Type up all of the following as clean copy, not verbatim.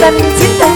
mantan cinta.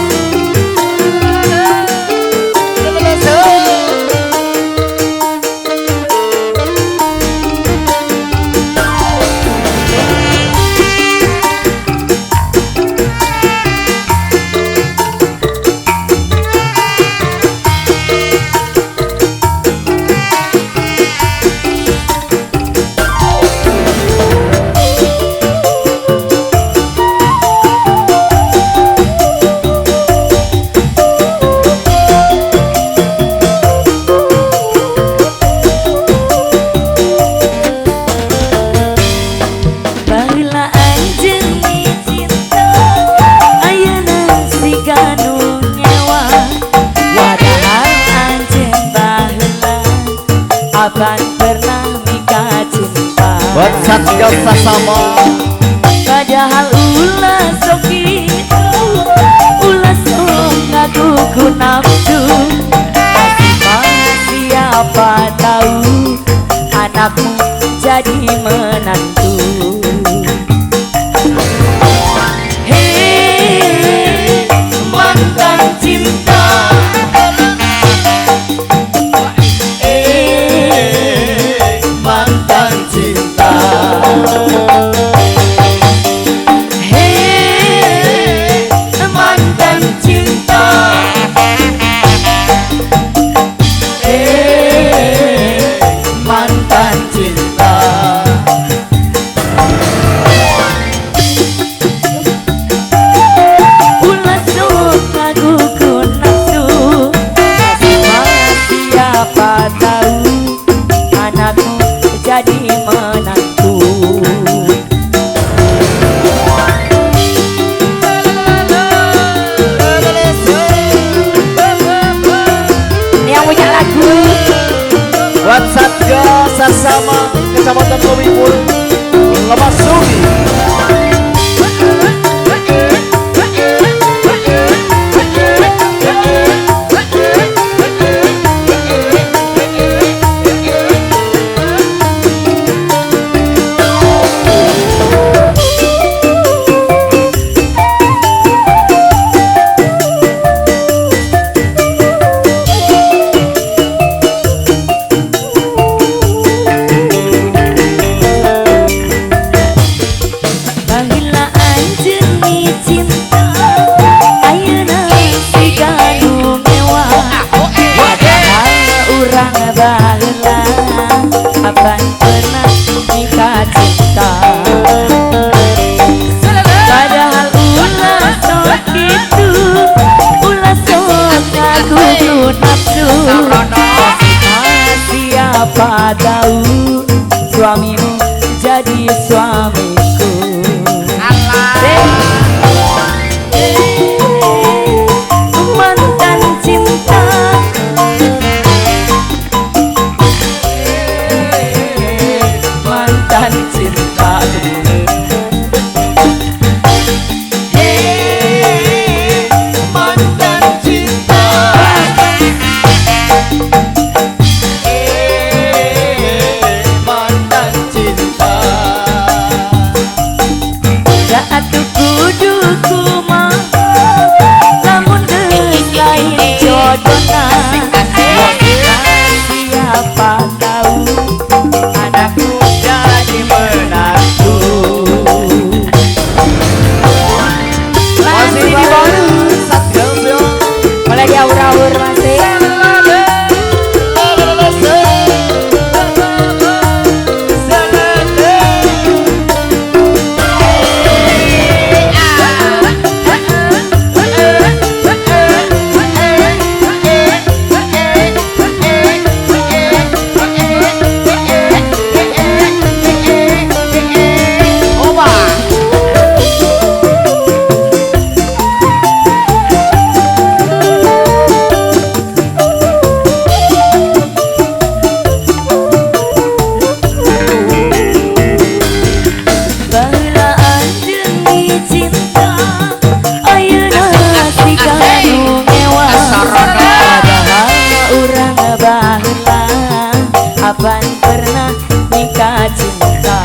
Aban pernah nikah cinta buat Satgas Sasama. Padahal ulah sok itu, ulah sok ngaku nafsu. Asal siapa tahu anakmu jadi menantu. Hei mantan cinta, jadi menantu. Ini yang punya lagu Buat Satgas Sasama Kecamatan Kowipul Lepas Sugi. Aban pernah nikah cinta. Padahal ulah sok itu, ulah sok ngaku nafsu. Siapa tahu suamimu jadi suamiku. Mantan cinta, mantan cinta. Hey, mantan cinta. Hey, mantan cinta. Saat kudu kumah, namun lain jodohna. Siapa tahu anakku jadi menantu. masih di bonus. Satgas yo. Mulai di aur-aur masih. Aban pernah nikah cinta.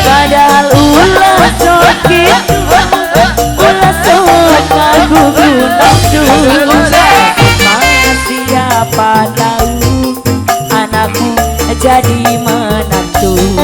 Padahal ulah sok itu, jadi menantu.